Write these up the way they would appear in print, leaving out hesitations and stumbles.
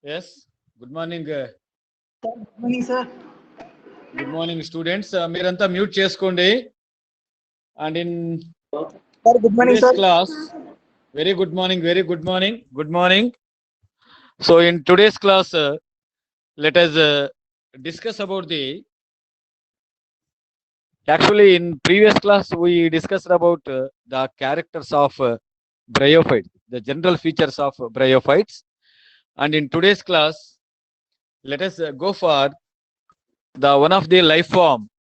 Yes. Good morning. Good morning, sir. Good morning, students. Miranta mute cheskondi. And in Sir, good morning, today's sir. class, very good morning. Very good morning. Good morning. So in today's class, let us discuss about the. Actually, in previous class, we discussed about the characters of bryophytes, the general features of bryophytes. And in today's class, let us go for the one of the life form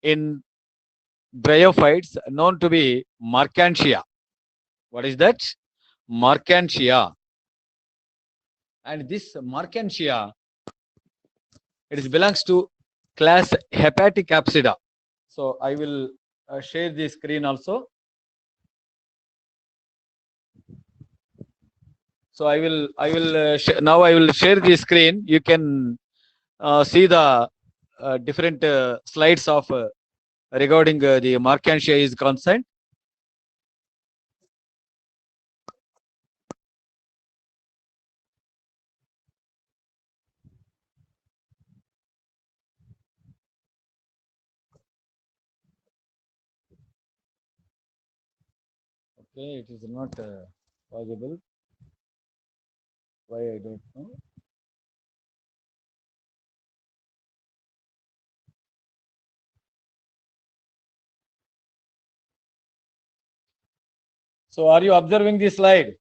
in bryophytes known to be Markantia. What is that? Markantia. And this Markantia, it belongs to class Hepatic Apsida. So I will share the screen also. So now I will share the screen. You can see the different slides of regarding the Markantia is concerned. Okay, it is not possible. Why I don't know. So are you observing the slide?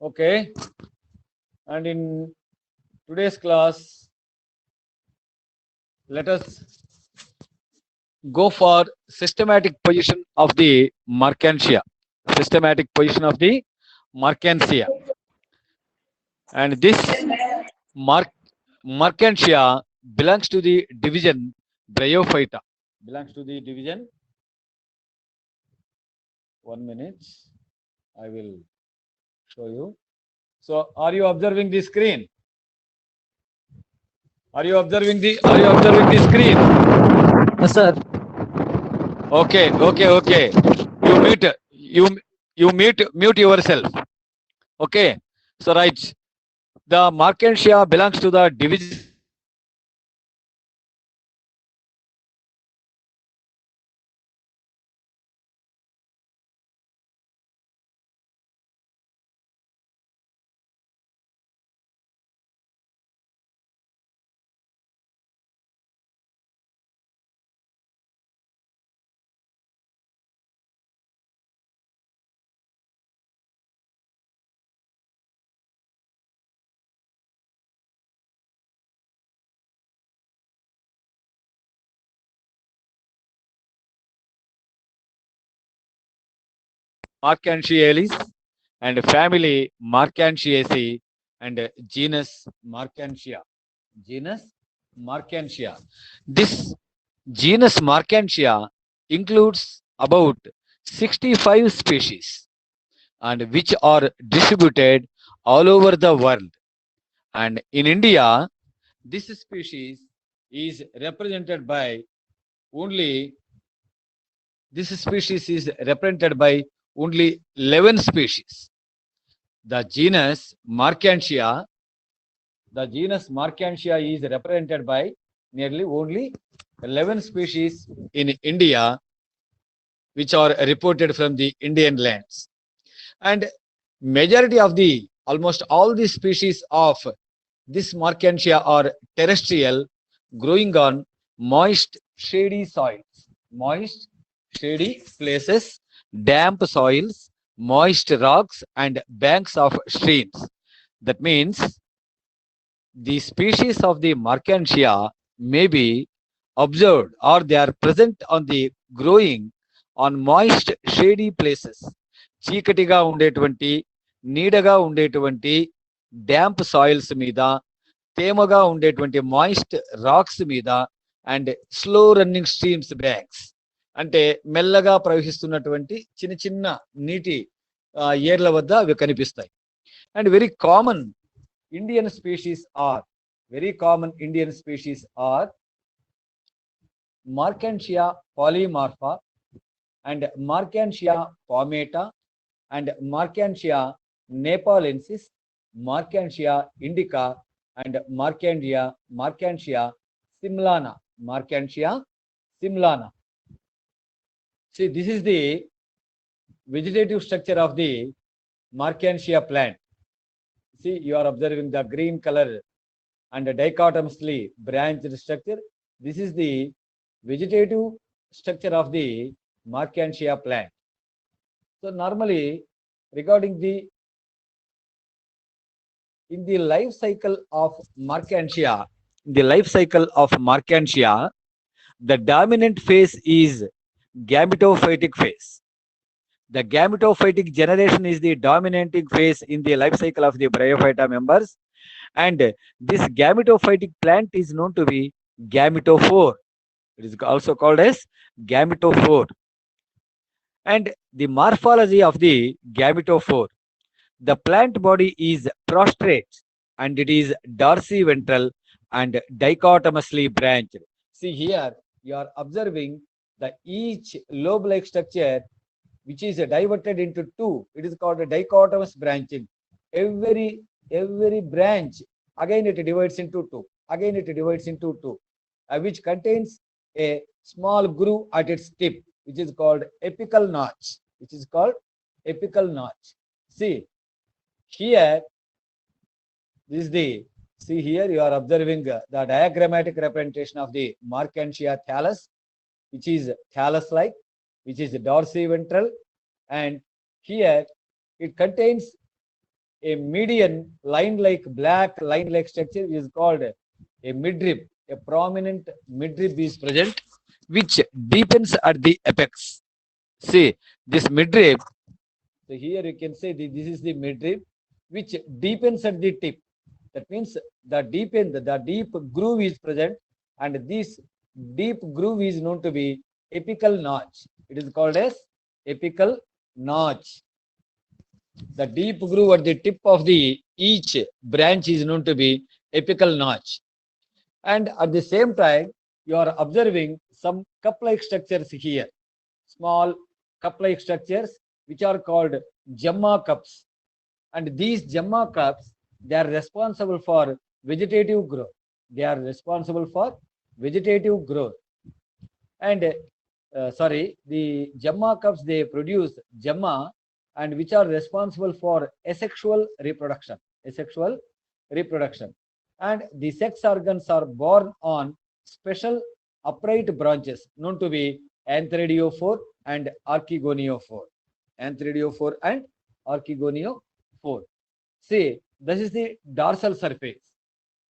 Okay. And in today's class, let us go for systematic position of the Markantia. Systematic position of the Markantia. And this Mark Markantia belongs to the division Bryophyta. Belongs to the division. 1 minute. I will show you. So are you observing the screen? Are you observing the screen? Yes, sir. Okay. You mute yourself. Okay. So right. The Markantia belongs to the division Markantialis and family Markantiaceae and genus Markantia. Genus Markantia. This genus Markantia includes about 65 species and which are distributed all over the world. And in India, this species is represented by only only 11 species. The genus Markantia, is represented by nearly only 11 species in India, which are reported from the Indian lands. And majority of the almost all the species of this Markantia are terrestrial, growing on moist, shady soils, moist, shady places, damp soils, moist rocks, and banks of streams. That means the species of the Markantia may be observed or they are present on the growing on moist shady places. చీకటిగా ఉండేటువంటి నీడగా ఉండేటువంటి damp soils మీద తేమగా ఉండేటువంటి moist racks మీద and slow running streams banks అంటే మెల్లగా ప్రవహిస్తున్నటువంటి చిన్న చిన్న నీటి ఏర్ల వద్ద అవి కనిపిస్తాయి. And very common Indian species are Markantia polymorpha, and Markantia palmata, and Markantia nepalensis, Markantia indica, and Markantia simlana. Markantia simlana. See, this is the vegetative structure of the Markantia plant. See, you are observing the green color and dichotomously branched structure. This is the vegetative structure of the Markantia plant. So normally, regarding in the life cycle of Markantia, the dominant phase is gametophytic phase. The gametophytic generation is the dominating phase in the life cycle of the Bryophyta members, and this gametophytic plant is known to be gametophore. It is also called as gametophore. And the morphology of the gametophore, the plant body is prostrate and it is dorsiventral and dichotomously branched. See here, you are observing the each lobe-like structure which is diverted into two. It is called a dichotomous branching. Every branch, again it divides into two. Again it divides into two, which contains a small groove at its tip, which is called apical notch. Which is called apical notch. See here, this is the see here you are observing the diagrammatic representation of the Markantia thallus, which is thallus-like, which is dorsiventral, and here it contains a median line-like black line-like structure which is called a midrib. A prominent midrib is present, which deepens at the apex. See this midrib. So here you can say this is the midrib, which deepens at the tip. That means the deep groove is present, and this deep groove is known to be apical notch. It is called as apical notch. The deep groove at the tip of the each branch is known to be apical notch. And at the same time, you are observing some cup-like structures here, small cup-like structures which are called Gemma cups. And these Gemma cups, they are responsible for vegetative growth. They are responsible for vegetative growth. And the Gemma cups, they produce Gemma, and which are responsible for asexual reproduction. Asexual reproduction. And the sex organs are born on special upright branches known to be anthridiophore and archegoniophore. Anthridiophore and archegoniophore. See, this is the dorsal surface.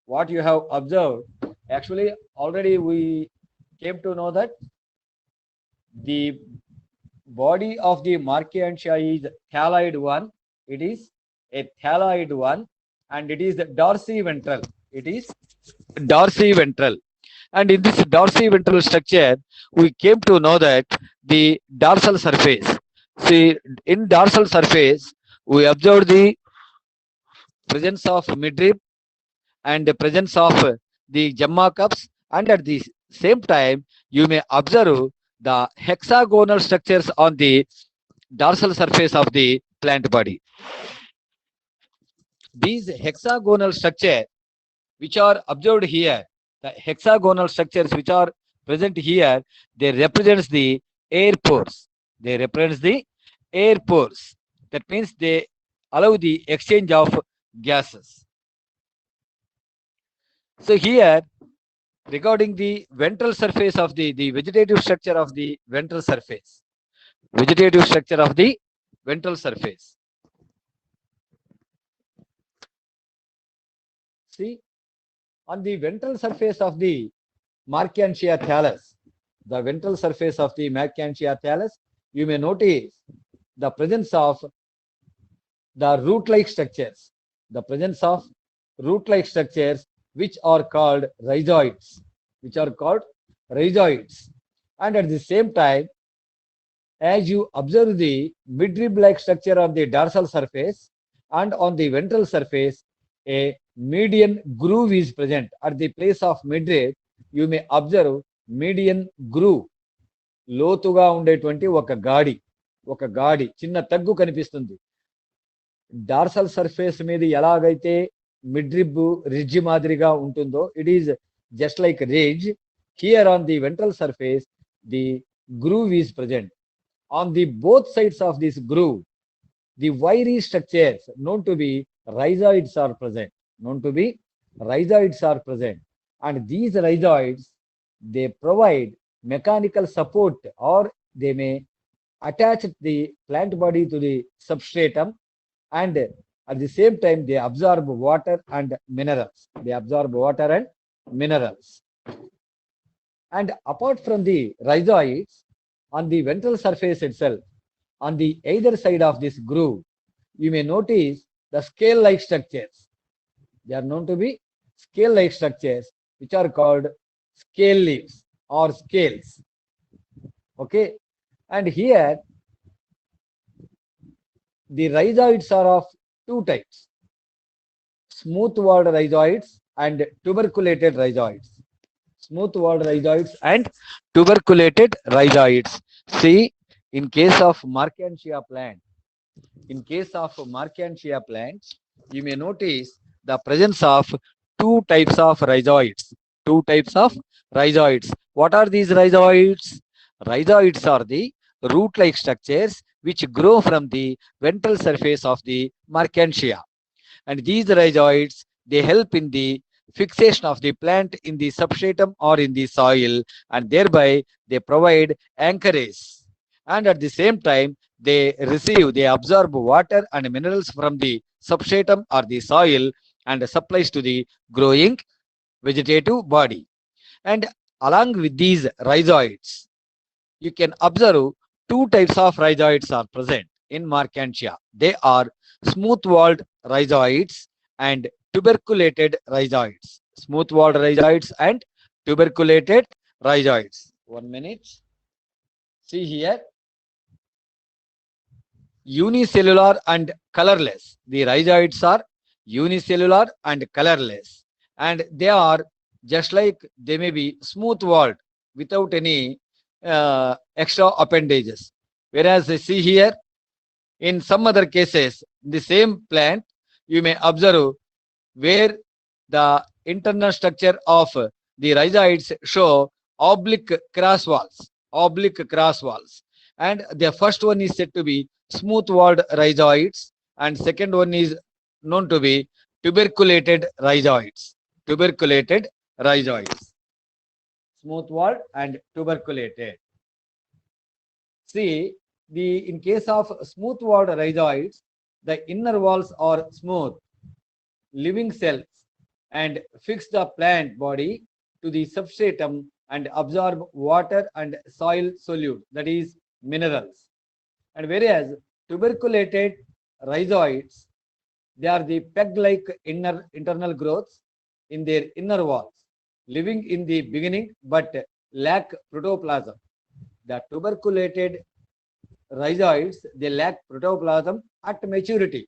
What you have observed, actually already we came to know that the body of the Markantia is thalloid one. It is a thalloid one, and it is the dorsiventral. It is dorsiventral. And in this dorsiventral structure, we came to know that the dorsal surface. See, in dorsal surface, we observe the presence of midrib and the presence of the Gemma cups, and at the same time, you may observe the hexagonal structures on the dorsal surface of the plant body. These hexagonal structures which are observed here, the hexagonal structures which are present here, they represent the air pores. They represent the air pores. That means they allow the exchange of gases. So here, regarding the ventral surface of the vegetative structure of the ventral surface. Vegetative structure of the ventral surface. See, on the ventral surface of the Markantia thallus, the ventral surface of the Markantia thallus, you may notice the presence of the root-like structures. The presence of root-like structures which are called rhizoids. And at the same time, as you observe the midrib-like structure on the dorsal surface and on the ventral surface, a median groove is present. At the place of midrib, you may observe median groove, లోతుగా ఉండేటువంటి ఒక గాడి చిన్న తగ్గు కనిపిస్తుంది. Dorsal surface మీద ఎలాగైతే midrib ridge మాదిరిగా ఉంటుందో, it is just like ridge. Here on the ventral surface the groove is present. On the both sides of this groove, the wiry structures known to be rhizoids are present. And these rhizoids, they provide mechanical support, or they may attach the plant body to the substratum, and at the same time they absorb water and minerals. And apart from the rhizoids, on the ventral surface itself, on the either side of this groove, you may notice the scale-like structures. They are known to be scale-like structures, which are called scale leaves or scales. Okay, and here the rhizoids are of two types: smooth-walled rhizoids and tuberculated rhizoids. Smooth-walled rhizoids and tuberculated rhizoids. See, in case of Markantia plant, you may notice the presence of two types of rhizoids. What are these rhizoids? Rhizoids are the root-like structures which grow from the ventral surface of the Markantia. And these rhizoids, they help in the fixation of the plant in the substratum or in the soil, and thereby they provide anchorage. And at the same time, they absorb water and minerals from the substratum or the soil and supplies to the growing vegetative body. And along with these rhizoids, you can observe two types of rhizoids are present in Markantia. They are smooth-walled rhizoids and tuberculated rhizoids. Smooth-walled rhizoids and tuberculated rhizoids. 1 minute. See here. Unicellular and colorless. The rhizoids are unicellular and colorless. And they are just like they may be smooth-walled without any extra appendages. Whereas see here, in some other cases, the same plant, you may observe where the internal structure of the rhizoids show oblique cross walls. And the first one is said to be smooth-walled rhizoids, and second one is known to be tuberculated rhizoids. Smooth-walled and tuberculated. See, in case of smooth-walled rhizoids, the inner walls are smooth, living cells, and fix the plant body to the substratum and absorb water and soil solute, that is minerals. And whereas tuberculated rhizoids, they are the peg-like internal growths in their inner walls, living in the beginning but lack protoplasm. The tuberculated rhizoids, they lack protoplasm at maturity,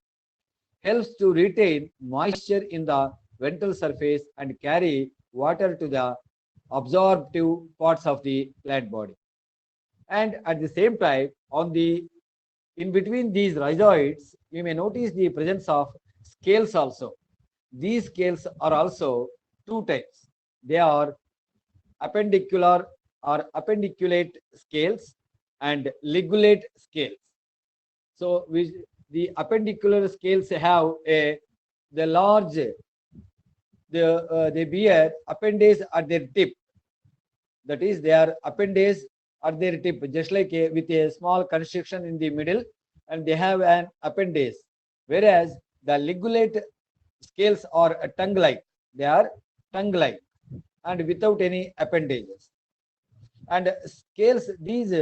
helps to retain moisture in the ventral surface and carry water to the absorptive parts of the plant body. And at the same time, in between these rhizoids, you may notice the presence of scales also. These scales are also two types. They are appendicular or appendiculate scales and ligulate scales. So the appendicular scales have the large, they bear appendage at their tip. That is, they are appendage at their tip, just like with a small constriction in the middle, and they have an appendage. Whereas the ligulate scales are tongue-like. They are tongue-like and without any appendages. And these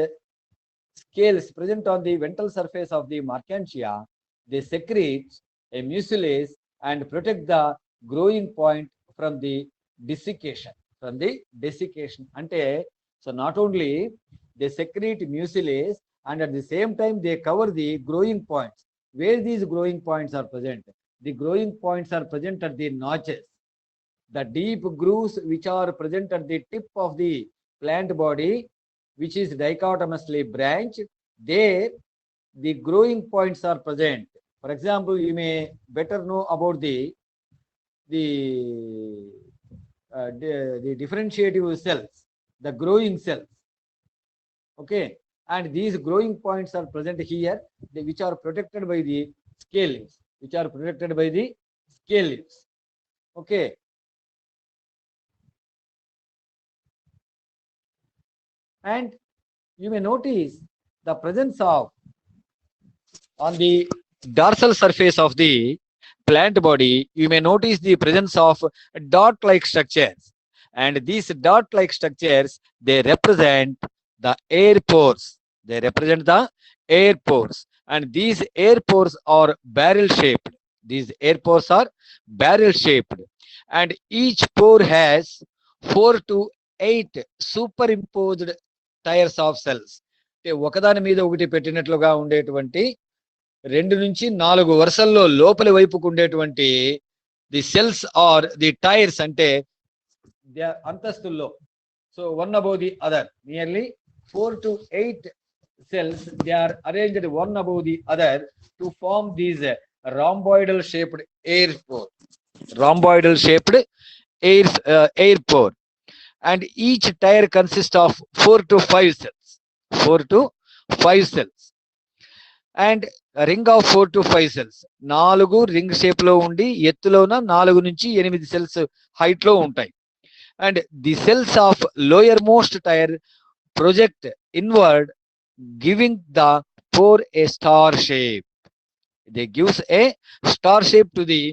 scales present on the ventral surface of the Markantia, they secrete a mucilase and protect the growing point from the desiccation. Ante, so not only they secrete mucilase, and at the same time they cover the growing points. Where these growing points are present? The growing points are present at the notches, the deep grooves which are present at the tip of the plant body which is dichotomously branched, there the growing points are present. For example, you may better know about the the differentiative cells, the growing cells. Okay, and these growing points are present here, which are protected by the scale leaves, which are protected by the scale leaves. Okay. And you may notice the presence of, on the dorsal surface of the plant body, you may notice the presence of dot-like structures. And these dot-like structures, they represent the air pores. They represent the air pores. And these air pores are barrel shaped. These air pores are barrel shaped. And each pore has 4 to 8 superimposed tyres of cells. అంటే ఒకదాని మీద ఒకటి పెట్టినట్లుగా ఉండేటువంటి 2 నుంచి 4 వరుసల్లో లోపలి వైపుకు ఉండేటువంటి the cells are the tiers, అంటే అంతస్తుల్లో. So one above the other, nearly 4 to 8 cells, they are arranged one above the other to form these rhomboidal shaped air pore. Rhomboidal shaped air pore. And each tire consists of 4 to 5 cells. 4 to 5 cells. And a ring of 4 to 5 cells. 4 ring shape లో ఉండి ఎత్తులోన 4 నుంచి 8 cells height లో ఉంటాయి. And the cells of lower most tire project inward, giving the pore a star shape. They gives a star shape to the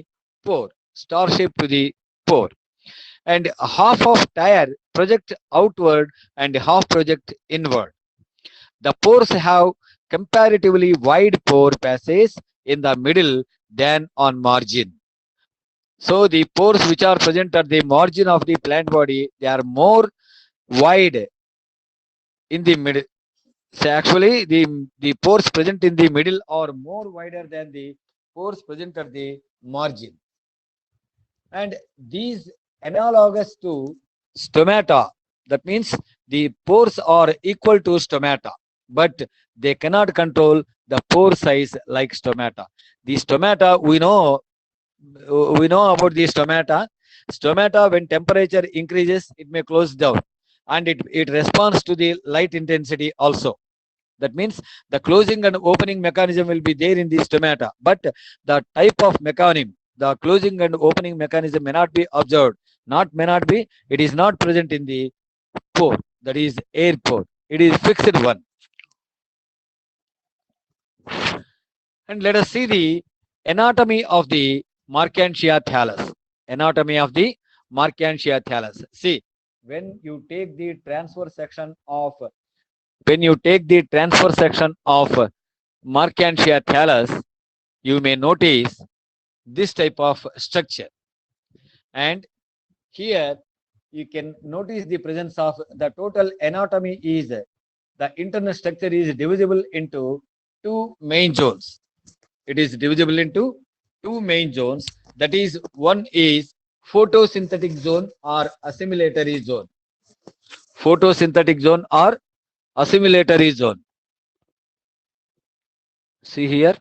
pore. Star shape to the pore. And half of tire project outward and half project inward. The pores have comparatively wide pore passages in the middle than on margin. So the pores which are present at the margin of the plant body, they are more wide in the middle. So actually the pores present in the middle are more wider than the pores present at the margin. And these analogous to stomata. That means the pores are equal to stomata, but they cannot control the pore size like stomata. The stomata, we know about the stomata. Stomata, when temperature increases, it may close down, and it responds to the light intensity also. That means the closing and opening mechanism will be there in the stomata, but the type of mechanism, the closing and opening mechanism may not be observed. May not be, it is not present in the pore, that is air pore. It is fixed one. And let us see the anatomy of the Markantia thallus. Anatomy of the Markantia thallus. See, when you take the transverse section of Markantia thallus, you may notice this type of structure. And here you can notice the presence of the total anatomy is, the internal structure is divisible into 2 main zones. It is divisible into 2 main zones. That is, one is photosynthetic zone or assimilatory zone. Photosynthetic zone or assimilatory zone. See here.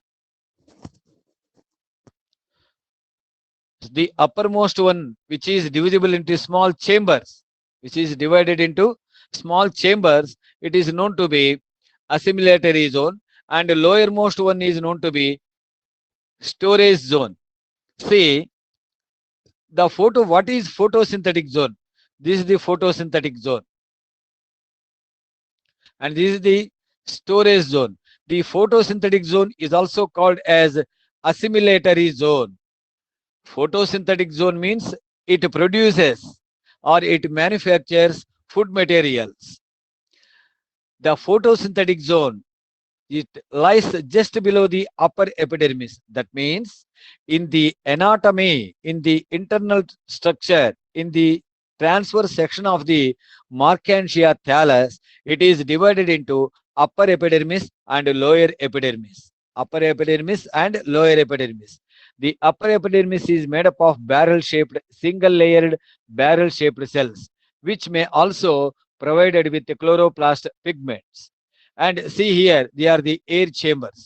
The uppermost one, which is divisible into small chambers, which is divided into small chambers, it is known to be assimilatory zone, and the lowermost one is known to be storage zone. See, what is photosynthetic zone? This is the photosynthetic zone, and this is the storage zone. The photosynthetic zone is also called as assimilatory zone. Photosynthetic zone means it produces or it manufactures food materials. The photosynthetic zone, it lies just below the upper epidermis. That means in the anatomy, in the internal structure, in the transverse section of the Markantia thallus, it is divided into upper epidermis and lower epidermis. Upper epidermis and lower epidermis. The upper epidermis is made up of barrel-shaped, single-layered barrel-shaped cells, which may also provided with the chloroplast pigments. And see here, they are the air chambers.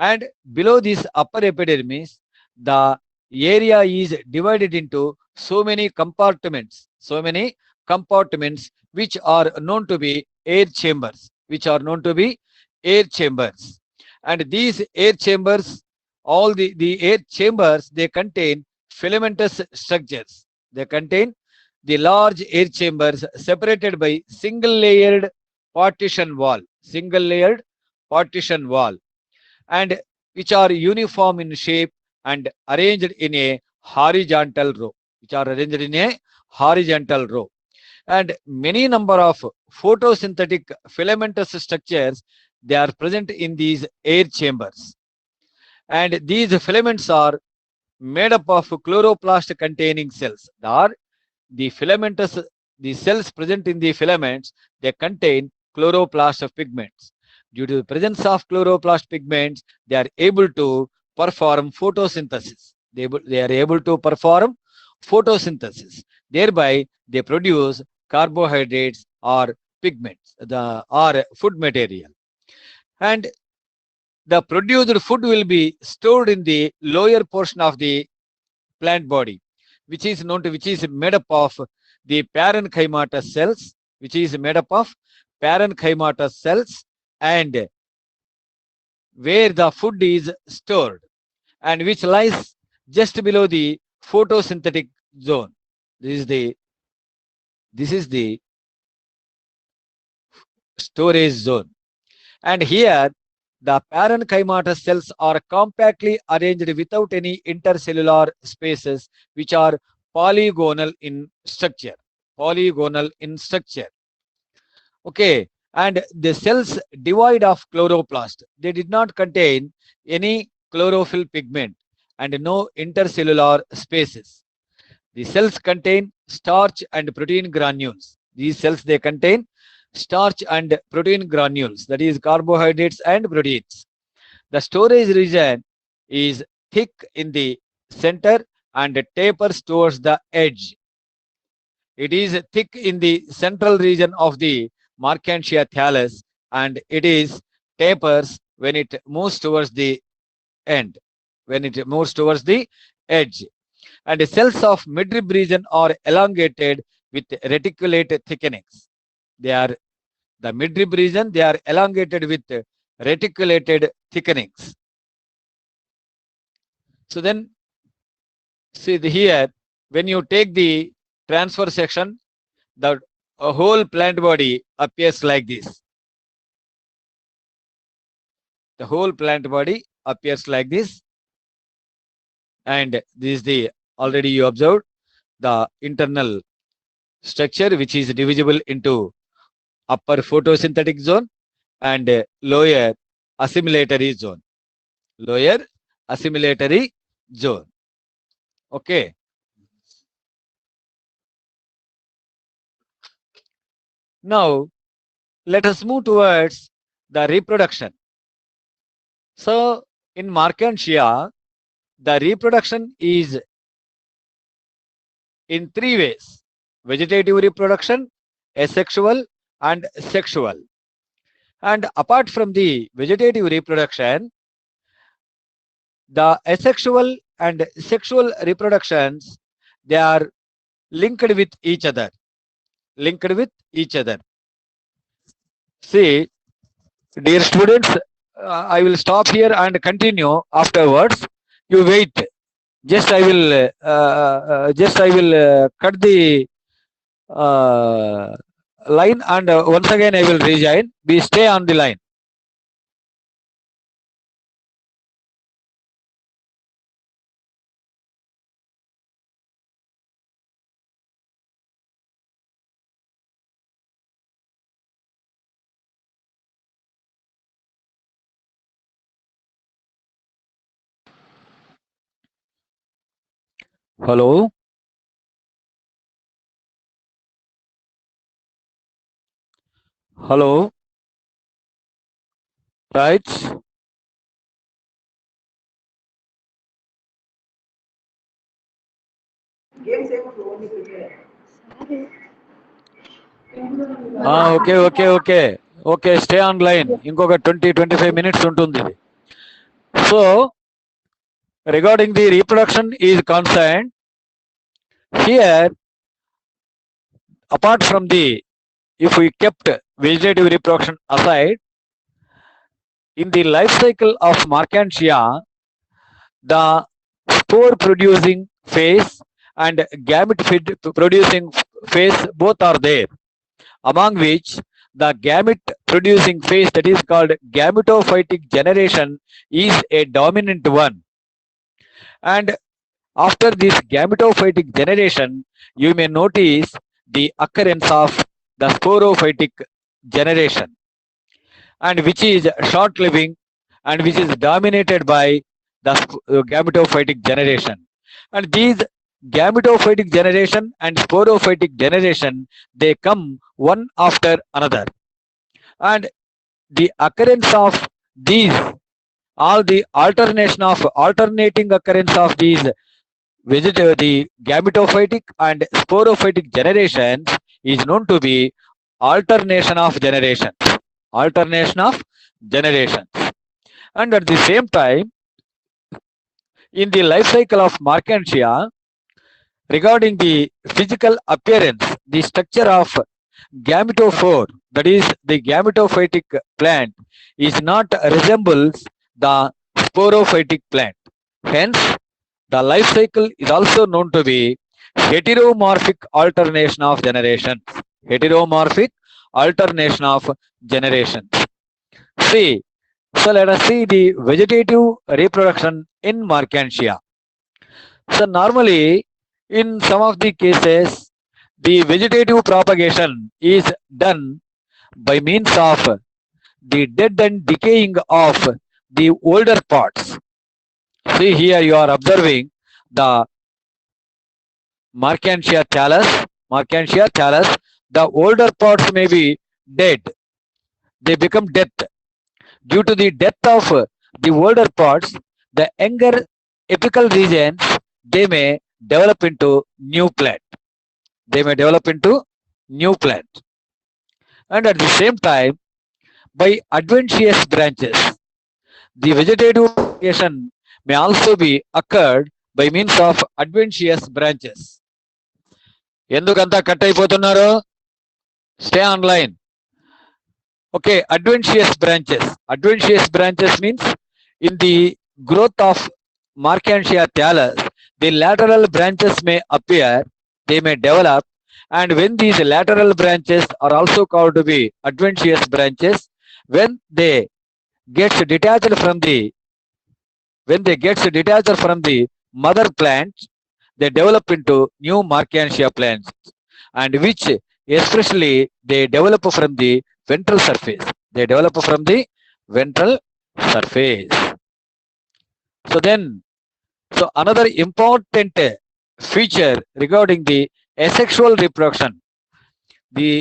And below this upper epidermis, the area is divided into so many compartments which are known to be air chambers, air chambers. And these air chambers, all the air chambers, they contain filamentous structures. They contain the large air chambers separated by single layered partition wall, and which are uniform in shape and arranged in a horizontal row, and many number of photosynthetic filamentous structures, they are present in these air chambers, and these filaments are made up of chloroplast containing cells. The filamentous, the cells present in the filaments, they contain chloroplast pigments. Due to the presence of chloroplast pigments, they are able to perform photosynthesis. They are able to perform photosynthesis. Thereby, they produce carbohydrates or pigments, or food material. And the produced food will be stored in the lower portion of the plant body, which is made up of the parenchymatous cells, and where the food is stored, and which lies just below the photosynthetic zone. This is the storage zone. And here, the parenchymatous cells are compactly arranged without any intercellular spaces, which are polygonal in structure. Polygonal in structure. Okay. And the cells devoid of chloroplast, they did not contain any chlorophyll pigment and no intercellular spaces. The cells contain starch and protein granules. These cells, they contain starch and protein granules, that is carbohydrates and proteins. The storage region is thick in the center and tapers towards the edge. It is thick in the central region of the Mercantia thallus, and it is tapers when it moves towards the end, when it moves towards the edge. And the cells of midrib region are elongated with reticulate thickenings. They are the midrib region, they are elongated with reticulated thickenings. So then, see here, when you take the transfer section, the whole plant body appears like this. The whole plant body appears like this, and this is the already you observed the internal structure, which is divisible into upper photosynthetic zone and lower assimilatory zone. Lower assimilatory zone. Okay. Now, let us move towards the reproduction. So, in Mercantia, the reproduction is in three ways: vegetative reproduction, asexual, and sexual. And apart from the vegetative reproduction, the asexual and sexual reproductions, they are linked with each other. Linked with each other. See, dear students, I will stop here and continue afterwards. You wait. Just I will cut the uh, line, and once again I will rejoin. We stay on the line. Hello. Hello. Right. Game save only prepare. Okay okay okay okay stay on line ఇంకొక 20-25 minutes ఉంటుంది ఇది. So regarding the reproduction is concern here, apart from the, if we kept vegetative reproduction aside, in the life cycle of Markantia, the spore producing phase and gamete producing phase both are there, among which the gamete producing phase, that is called gametophytic generation, is a dominant one. And after this gametophytic generation, you may notice the occurrence of the sporophytic generation, and which is short living and which is dominated by the gametophytic generation. And these gametophytic generation and sporophytic generation, they come one after another. And the occurrence of these, all the alternating occurrence of these the gametophytic and sporophytic generations is known to be alternation of generations. Alternation of generations. And at the same time, in the life cycle of Markantia, regarding the physical appearance, the structure of gametophore, that is the gametophytic plant, is not resembles the sporophytic plant. Hence, the life cycle is also known to be heteromorphic alternation of generations. Heteromorphic alternation of generations. See, so let us see the vegetative reproduction in Markantia. So normally, in some of the cases, the vegetative propagation is done by means of the dead and decaying of the older parts. See here, you are observing the Markantia thallus. Markantia thallus, the older parts may be dead. They become death. Due to the death of the older parts, the younger apical regions, they may develop into new plant. They may develop into new plant. And at the same time, by adventitious branches, the vegetative propagation may also be occurred by means of adventitious branches. ఎందుకంతా cut అయిపోతున్నారు? Stay online. Okay, adventitious branches. Adventitious branches means in the growth of Markantia thallus, the lateral branches may appear, they may develop, and when these lateral branches are also called to be adventitious branches, when they gets detached from the mother plant, they develop into new Markantia plants, and which especially they develop from the ventral surface. They develop from the ventral surface. So another important feature regarding the asexual reproduction, the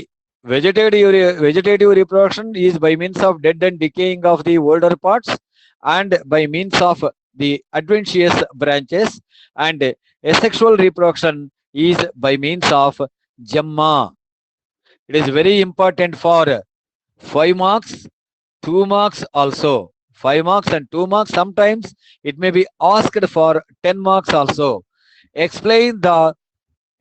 vegetative reproduction is by means of dead and decaying of the older parts and by means of the adventitious branches, and asexual reproduction is by means of Gemma. It is very important for 5 marks, 2 marks also. 5 marks and 2 marks. Sometimes it may be asked for 10 marks also. Explain the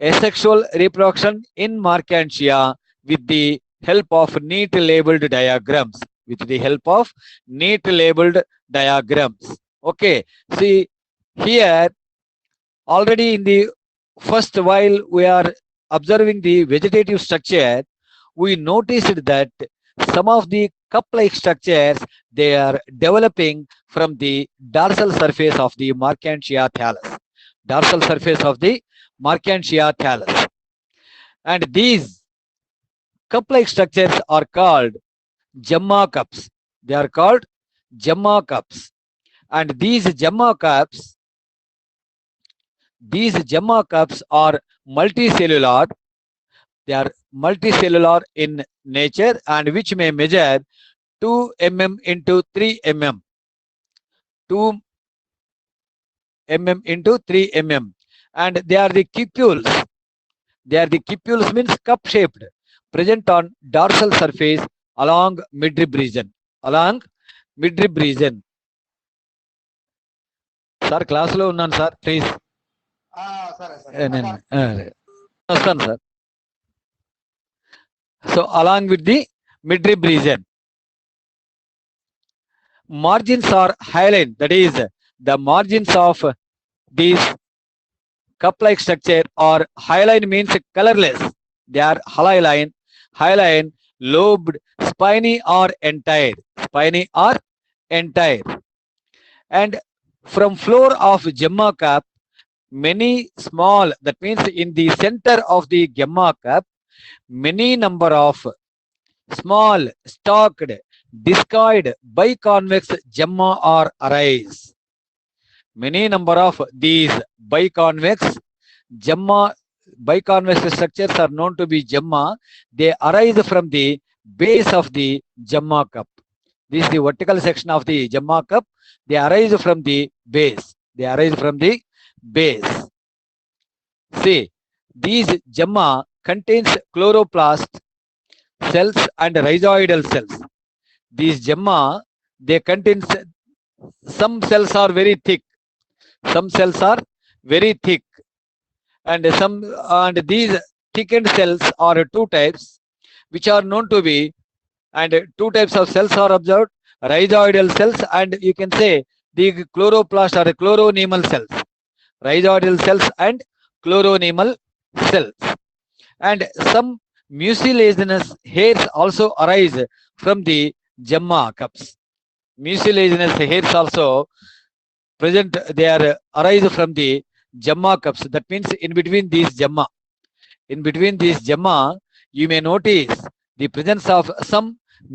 asexual reproduction in Markantia with the help of neat labeled diagrams. With the help of neat labeled diagrams. Okay. See here, already in the first, while we are observing the vegetative structure, we noticed that some of the cup-like structures, they are developing from the dorsal surface of the Markantia thallus. Dorsal surface of the Markantia thallus. And these cup-like structures are called Gemma cups. They are called Gemma cups. And these Gemma cups are multicellular. They are multicellular in nature and which may measure 2 mm into 3 mm. 2 mm into 3 mm. And they are the cupules. They are the cupules means cup shaped, present on dorsal surface along midrib region. Along midrib region. Sir క్లాస్లో ఉన్నాను sir please వస్తాను sir. So along with the midrib region. Margins are hyaline, that is the margins of these cup-like structure are hyaline, means colorless. They are hyaline, lobed, spiny or entire. And from floor of Gemma cup, many small, that means in the center of the Gemma cup, many number of small, stalked, discoid, biconvex gemma are arise. Many number of these biconvex structures are known to be gemma. They arise from the base of the gemma cup. This is the vertical section of the gemma cup. They arise from the base. See, these gemma contains chloroplast cells and rhizoidal cells. These gemma, they contain, some cells are very thick, and these thickened cells are two types which are known to be, and two types of cells are observed: rhizoidal cells, and you can say the chloroplast or chloronemal cells. Rhizoidal cells and chloronemal cells. And some mucilaginous hairs also arise from the gemma cups. Mucilaginous hairs also present, they are arise from the gemma cups. That means in between these gemma, you may notice the presence of some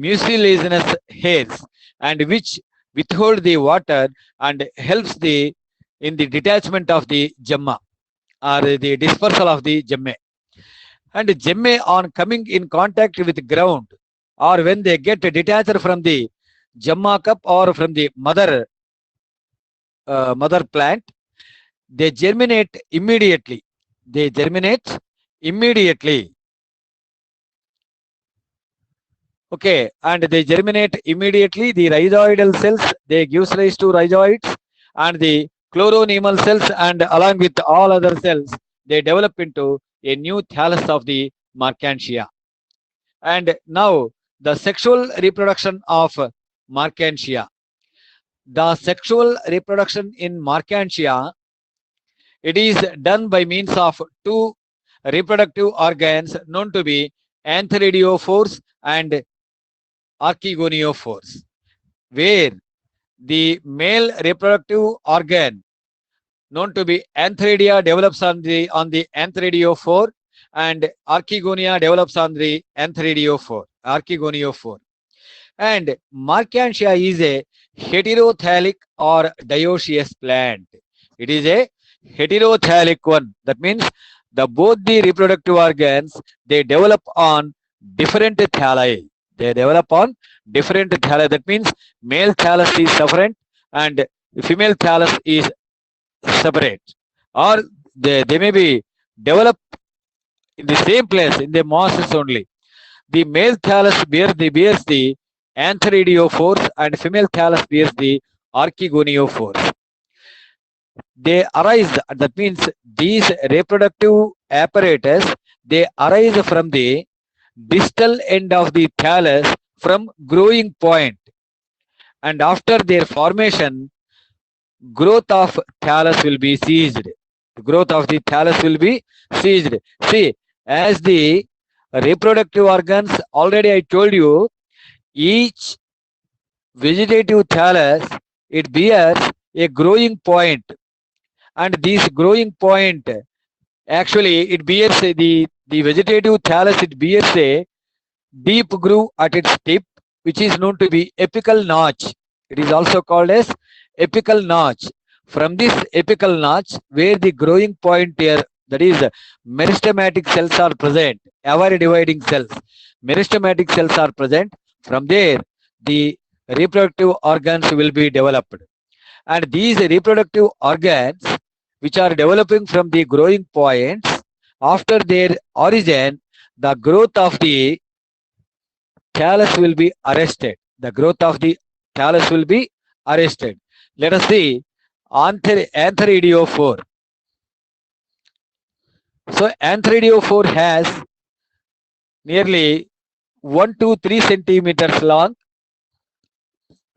mucilaginous hairs, and which withhold the water and helps in the detachment of the gemma or the dispersal of the gemme. And gemme, on coming in contact with ground, or when they get detached from the gemma cup or from the mother plant, they germinate immediately. Okay, and they germinate immediately. The rhizoidal cells, they gives rise to rhizoids, and the chloronemal cells, and along with all other cells, they develop into a new thallus of the Marchantia. And now the sexual reproduction of Marchantia. The sexual reproduction in Marchantia, it is done by means of two reproductive organs known to be antheridiophores and archegoniophores, where the male reproductive organ known to be antheridia develops on the antheridiophore, and archegonia develops on the archegoniophore. And Marchantia is a heterothallic or dioecious plant. It is a heterothallic one. That means both the reproductive organs, they develop on different thalli. That means male thallus is separate and female thallus is separate, or they may be developed in the same place, in the mosses only. The male thallus bears the antheridiophores, and female thallus bears the archegoniophores. They arise, that means these reproductive apparatus, they arise from the distal end of the thallus from growing point, and after their formation, growth of thallus will be ceased. See, as the reproductive organs, already I told you, each vegetative thallus, it bears a growing point, and this growing point, actually it bears the vegetative thallus, it bears a deep groove at its tip, which is known to be apical notch. It is also called as apical notch. From this apical notch, where the growing point here, that is meristematic cells are present, ever dividing cells, meristematic cells are present. From there, the reproductive organs will be developed, and these reproductive organs which are developing from the growing points, after their origin, the growth of the thallus will be arrested. The growth of the thallus will be arrested. Let us see antheridio4. So antheridio4 has nearly 1 to 3 centimeters long.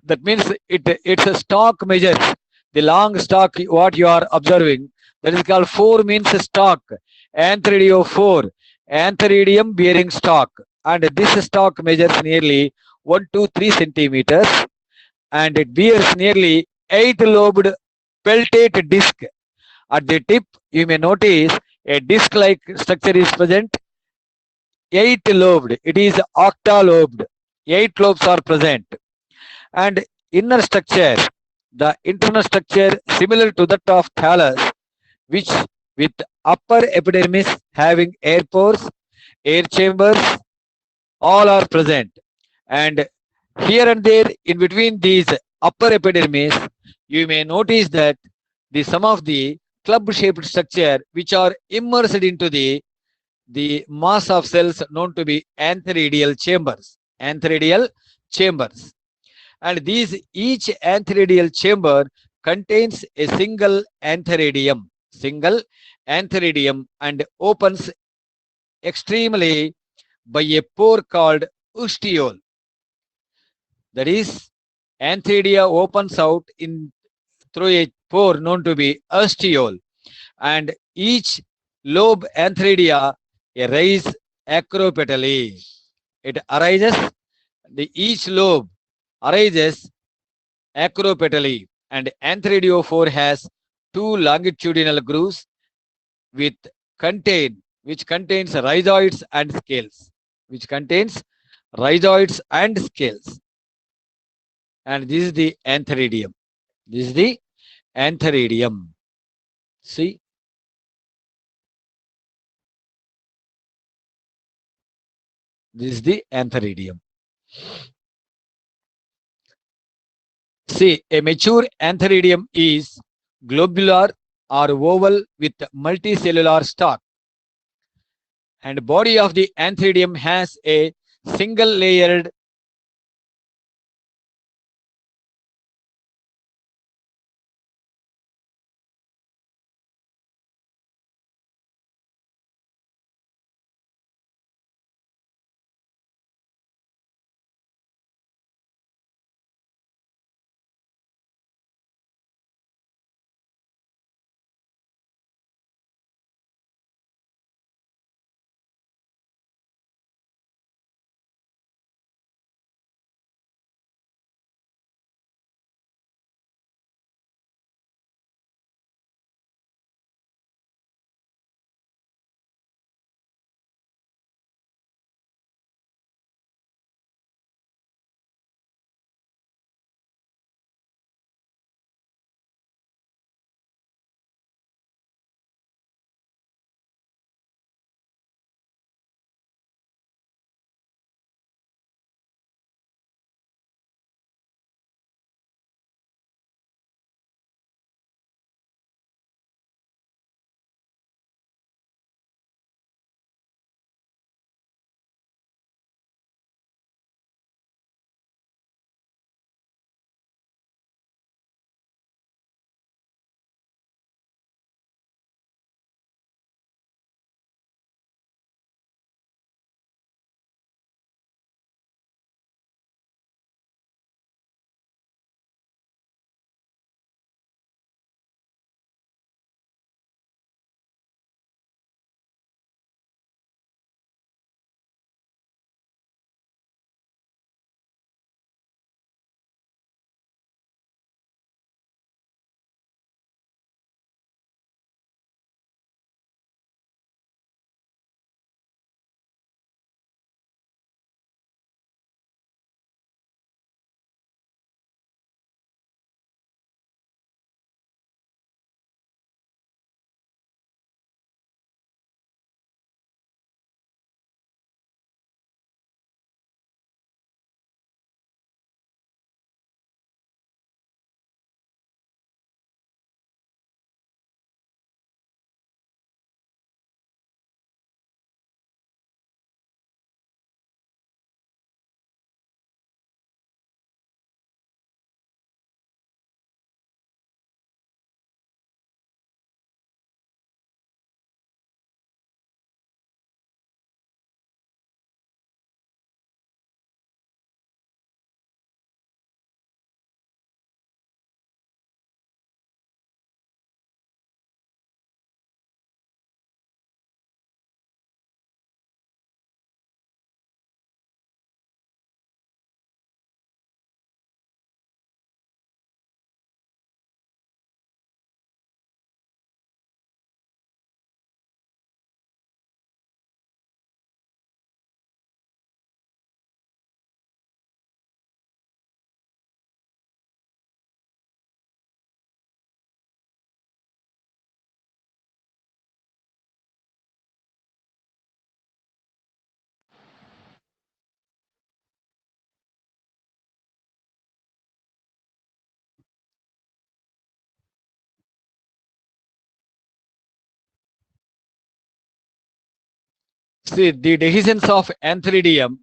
That means it's a stalk measures the long stalk what you are observing. That is called 4 means stalk. Antheridio4, antheridium bearing stalk, and this stalk measures nearly 1 to 3 centimeters, and it bears nearly 8-lobed peltate disc. At the tip, you may notice a disc-like structure is present. 8-lobed. It is octa-lobed. 8 lobes are present. And inner structure, the internal structure similar to that of thallus, which with upper epidermis having air pores, air chambers, all are present. And here and there in between these upper epidermis, you may notice that some of the club-shaped structure which are immersed into the mass of cells known to be antheridial chambers. Antheridial chambers. And these each antheridial chamber contains a single antheridium, and opens extremely by a pore called ostiole. That is, antheridia opens out in through a pore known to be ostiole, and each lobe antheridia arise acropetally. It arises, each lobe arises acropetally, and antheridio4 has 2 longitudinal grooves with which contains rhizoids and scales, and this is the antheridium. This is the antheridium. See, this is the antheridium. See, a mature antheridium is globular or oval with multicellular stalk, and body of the antheridium has a single layered See, the dehiscence of Antheridium.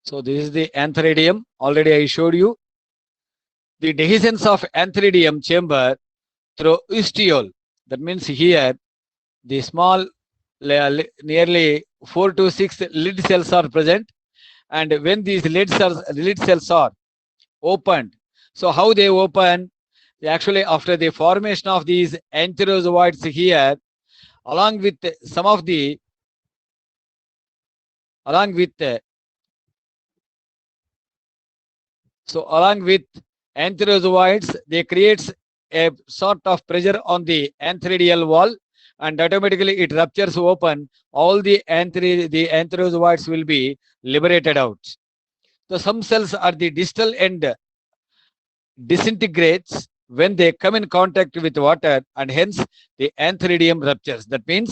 So this is the Antheridium. Already I showed you the dehiscence of Antheridium chamber through ostiole. That means here the small nearly 4 to 6 lid cells are present, and when these lid cells are opened, so how they open? Actually, after the formation of these enterozoids here, along with some of the along with along with enterozoids, they creates a sort of pressure on the antheridial wall, and automatically it ruptures open. All the enterozoids will be liberated out. So some cells are the distal end disintegrates when they come in contact with water, and hence the antheridium ruptures. That means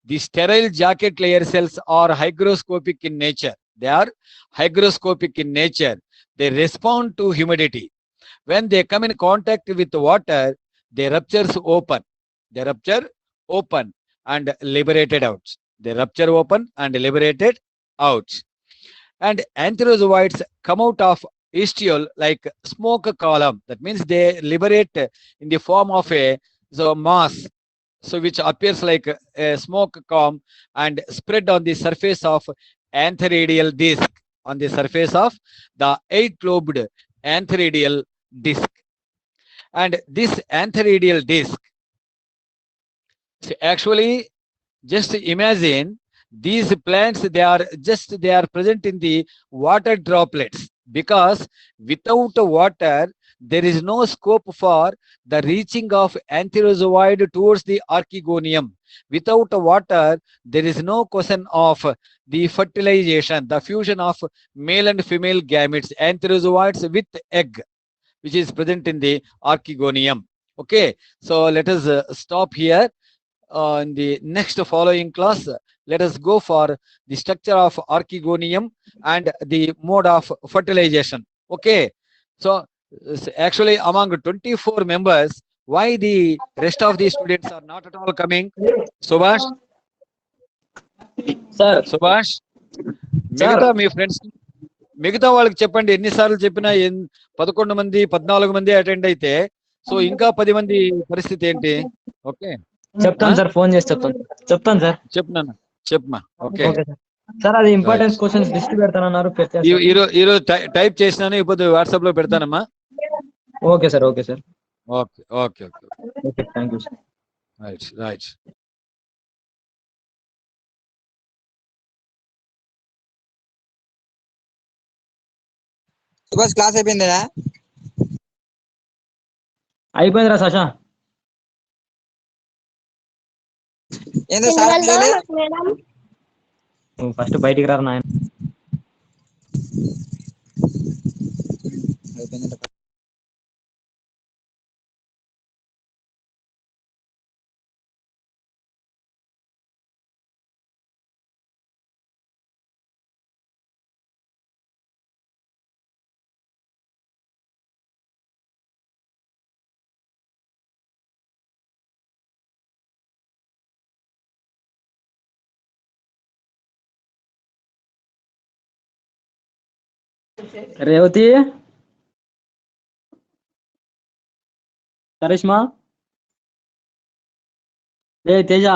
the sterile jacket layer cells are hygroscopic in nature. They are hygroscopic in nature. They respond to humidity. When they come in contact with water, they ruptures open. They rupture open and liberated out. They rupture open and liberated out. And antherozoids come out of ostiole like smoke column. That means they liberate in the form of a mass, so which appears like a smoke column and spread on the surface of antheridial disc, on the surface of the 8-lobed antheridial disc. And this antheridial disc, so actually, just imagine these plants, they are present in the water droplets, because without water there is no scope for the reaching of antherozoid towards the archegonium. Without water there is no question of the fertilization, the fusion of male and female gametes, antherozoids with egg, which is present in the archegonium. Okay, so let us stop here. In the next following class, let us go for the structure of archegonium and the mode of fertilization. Okay, so actually among 24 members, why the rest of the students are not at all coming? Subhash, Sir, Subhash, మిగతా sir, మీ friends, మిగతా వాళ్ళకి చెప్పండి. ఎన్నిసార్లు చెప్పినా 11 మంది 14 మంది attend అయితే, so ఇంకా 10 మంది పరిస్థితి ఏంటి? ఓకే, చెప్తాను సార్, ఫోన్ చేసి చెప్తాను. చెప్తాను సార్. చెప్పు నాన్న, చెప్పమా. Okay, okay sir. సార్ అది రైట్. ఇంపార్టెన్స్ క్వశ్చన్స్ లిస్ట్ పెడతానన్నారు, పెట్టేస్తారు. ఈరోజు టైప్ చేసినాను, ఇప్పుడు వాట్సాప్ లో పెడతానమ్మా. Okay sir, okay sir. Okay okay okay, okay, thank you sir. Right right. Subhash class అయిపోయిందా? అయిపోయిందిరా సశా. ఏందో స్టార్ట్ చేయాలి. నువ్వు ఫస్ట్ బయటికి రారా నాయన. అయిపోయిందంట. రేవతి, కరిష్మా, ఏ తేజ,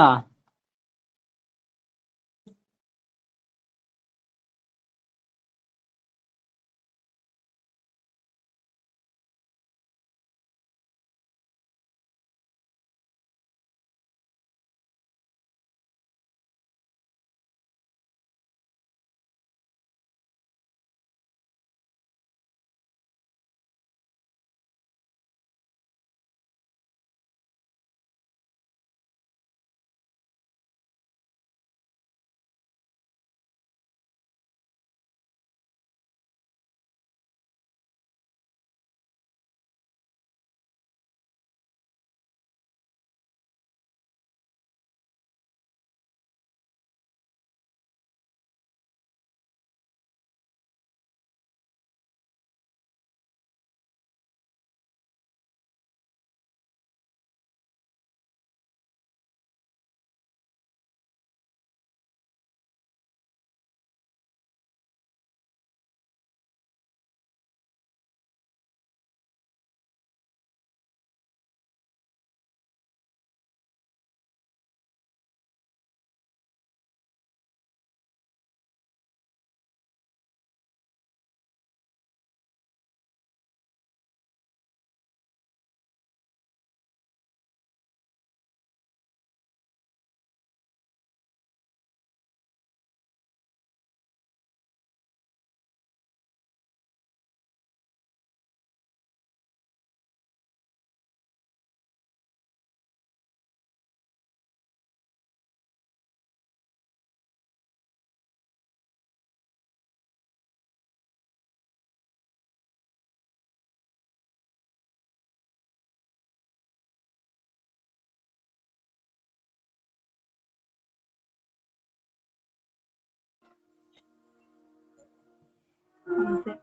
అంతే.